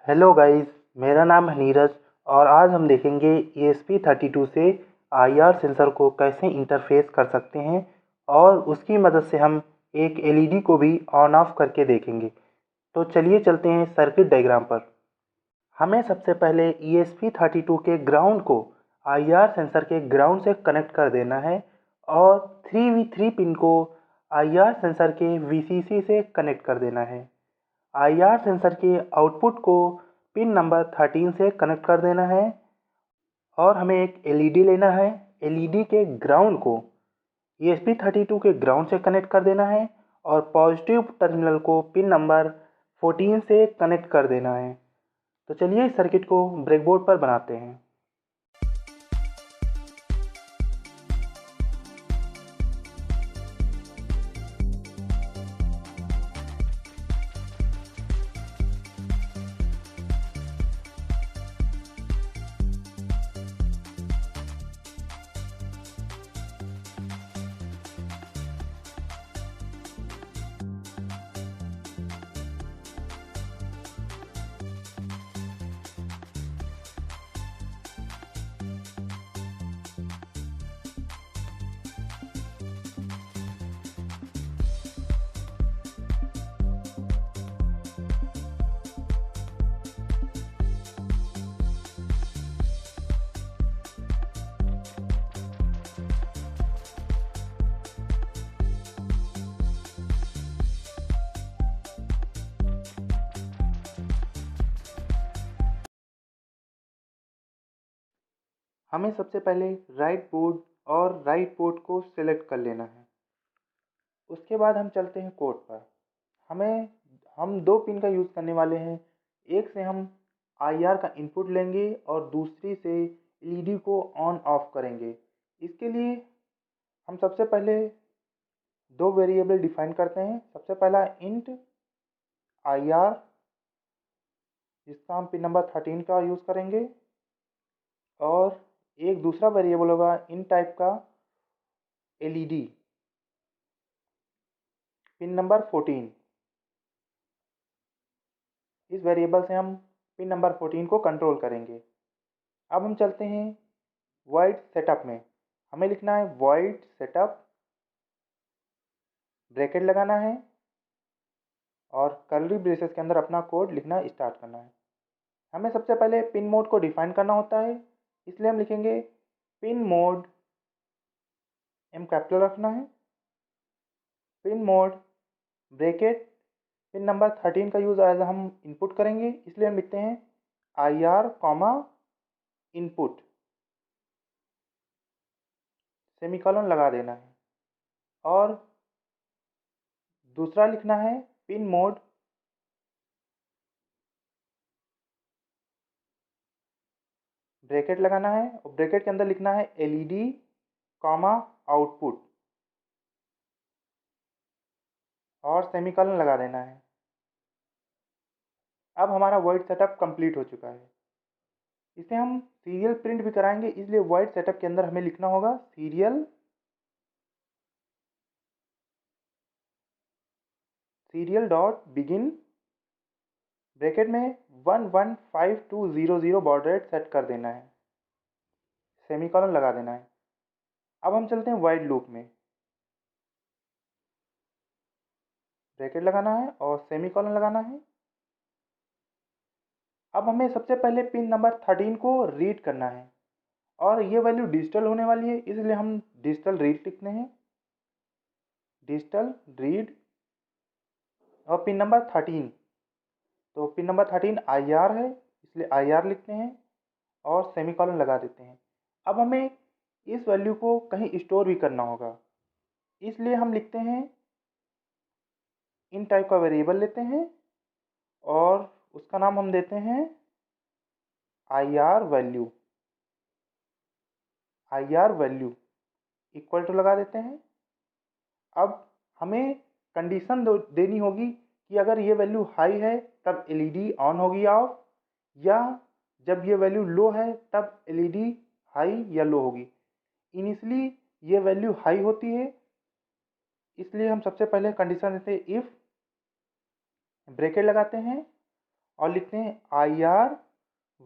Hello guys, मेरा नाम है नीरज और आज हम देखेंगे ESP32 से IR सेंसर को कैसे इंटरफेस कर सकते हैं और उसकी मदद से हम एक LED को भी ऑन ऑफ करके देखेंगे। तो चलिए चलते हैं सर्किट डायग्राम पर। हमें सबसे पहले ESP32 के ग्राउंड को IR सेंसर के ग्राउंड से कनेक्ट कर देना है और 3V3 पिन को IR सेंसर के VCC से कनेक्ट कर देना है। IR सेंसर के आउटपुट को पिन नंबर 13 से कनेक्ट कर देना है और हमें एक LED लेना है। LED के ग्राउंड को ESP32 के ग्राउंड से कनेक्ट कर देना है और पॉजिटिव टर्मिनल को पिन नंबर 14 से कनेक्ट कर देना है। तो चलिए इस सर्किट को ब्रेडबोर्ड पर बनाते हैं। हमें सबसे पहले राइट बोर्ड और राइट पोर्ट को सिलेक्ट कर लेना है। उसके बाद हम चलते हैं कोड पर। हम दो पिन का यूज़ करने वाले हैं। एक से हम IR का इनपुट लेंगे और दूसरी से LED को ऑन ऑफ करेंगे। इसके लिए हम सबसे पहले दो वेरिएबल डिफाइन करते हैं। सबसे पहला इंट IR, जिसका हम पिन नंबर 13 का यूज़ करेंगे, और एक दूसरा वेरिएबल होगा इन टाइप का LED पिन नंबर 14। इस वेरिएबल से हम पिन नंबर 14 को कंट्रोल करेंगे। अब हम चलते हैं वॉइड सेटअप में। हमें लिखना है वॉइड सेटअप, ब्रैकेट लगाना है और कर्ली ब्रेसेस के अंदर अपना कोड लिखना स्टार्ट करना है। हमें सबसे पहले पिन मोड को डिफाइन करना होता है, इसलिए हम लिखेंगे पिन मोड, M कैपिटल रखना है, pin mode bracket pin number 13 का यूज़ एज हम इनपुट करेंगे, इसलिए हम लिखते हैं IR इनपुट, सेमीकोलन लगा देना है। और दूसरा लिखना है पिन मोड ब्रैकेट लगाना है और ब्रैकेट के अंदर लिखना है LED आउटपुट और सेमीकोलन लगा देना है। अब हमारा वॉइड सेटअप कंप्लीट हो चुका है। इसे हम सीरियल प्रिंट भी कराएंगे, इसलिए वॉइड सेटअप के अंदर हमें लिखना होगा सीरियल डॉट बिगिन, ब्रैकेट में 115200 बॉर्डर रेट सेट कर देना है, सेमीकोलन लगा देना है। अब हम चलते हैं वाइड लूप में। ब्रैकेट लगाना है और सेमीकोलन लगाना है। अब हमें सबसे पहले पिन नंबर 13 को रीड करना है और ये वैल्यू डिजिटल होने वाली है, इसलिए हम डिजिटल रीड लिखते हैं, डिजिटल रीड और पिन नंबर 13। तो पिन नंबर 13 IR है, इसलिए IR लिखते हैं और सेमीकोलन लगा देते हैं। अब हमें इस वैल्यू को कहीं स्टोर भी करना होगा, इसलिए हम लिखते हैं इन टाइप का वेरिएबल लेते हैं और उसका नाम हम देते हैं IR वैल्यू इक्वल टू लगा देते हैं। अब हमें कंडीशन देनी होगी कि अगर ये वैल्यू हाई है तब LED ऑन होगी ऑफ, या जब ये वैल्यू लो है तब LED हाई या लो होगी। इनिशियली ये वैल्यू हाई होती है, इसलिए हम सबसे पहले कंडीशन देते हैं इफ़, ब्रैकेट लगाते हैं और लिखते हैं IR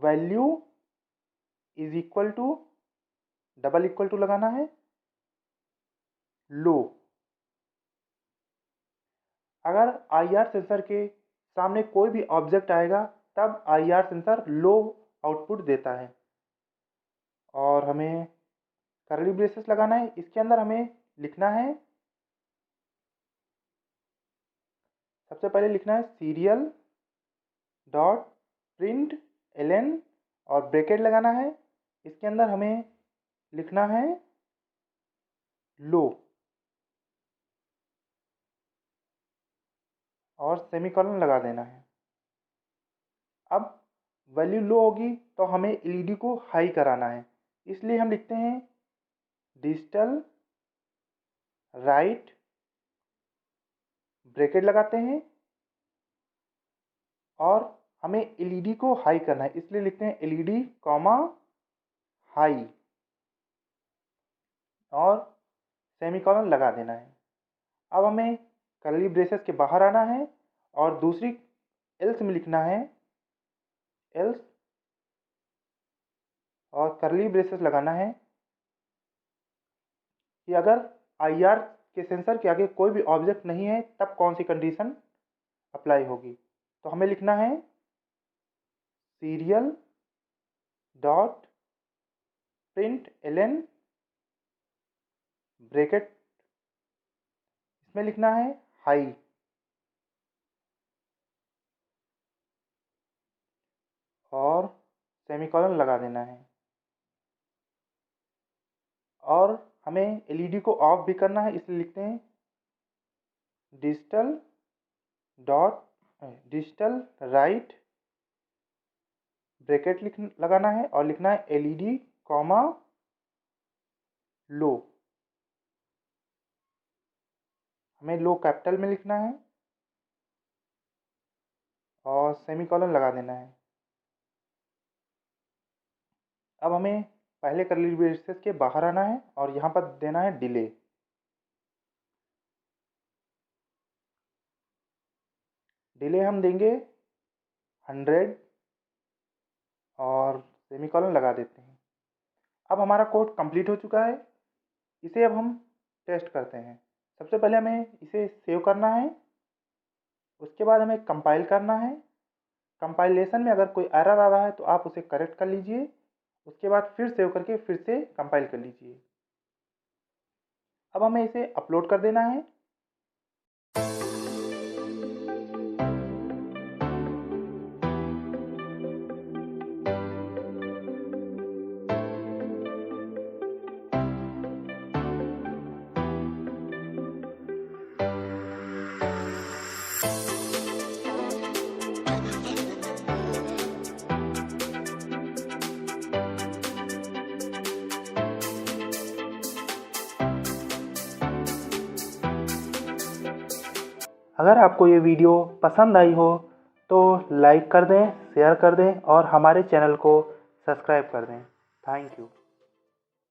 value is equal to, double equal to लगाना है, लो। अगर IR सेंसर के सामने कोई भी ऑब्जेक्ट आएगा तब IR सेंसर लो आउटपुट देता है। और हमें कर्ली ब्रेसेस लगाना है। इसके अंदर हमें लिखना है, सबसे पहले लिखना है सीरियल डॉट प्रिंट ln और ब्रैकेट लगाना है। इसके अंदर हमें लिखना है लो और सेमीकोलन लगा देना है। अब वैल्यू लो होगी तो हमें एलईडी को हाई कराना है, इसलिए हम लिखते हैं डिजिटल राइट, ब्रैकेट लगाते हैं और हमें एलईडी को हाई करना है, इसलिए लिखते हैं एलईडी कॉमा हाई और सेमीकोलन लगा देना है। अब हमें कर्ली ब्रेसेस के बाहर आना है और दूसरी एल्स में लिखना है एल्स और कर्ली ब्रेसेस लगाना है कि अगर IR के सेंसर के आगे कोई भी ऑब्जेक्ट नहीं है तब कौन सी कंडीशन अप्लाई होगी। तो हमें लिखना है serial dot print ln bracket, इसमें लिखना है हाई और सेमीकोलन लगा देना है। और हमें एलईडी को ऑफ भी करना है, इसलिए लिखते हैं डिजिटल राइट, ब्रैकेट लगाना है और लिखना है एलईडी कॉमा लो। हमें लो कैपिटल में लिखना है और सेमीकोलन लगा देना है। अब हमें पहले कर्ली ब्रेसेस के बाहर आना है और यहाँ पर देना है डिले। डिले हम देंगे 100 और सेमीकोलन लगा देते हैं। अब हमारा कोड कंप्लीट हो चुका है। इसे अब हम टेस्ट करते हैं। सबसे पहले हमें इसे सेव करना है, उसके बाद हमें कंपाइल करना है। कंपाइलेशन में अगर कोई एरर आ रहा है तो आप उसे करेक्ट कर लीजिए, उसके बाद फिर सेव करके फिर से कंपाइल कर लीजिए। अब हमें इसे अपलोड कर देना है। अगर आपको ये वीडियो पसंद आई हो तो लाइक कर दें, शेयर कर दें और हमारे चैनल को सब्सक्राइब कर दें। Thank you.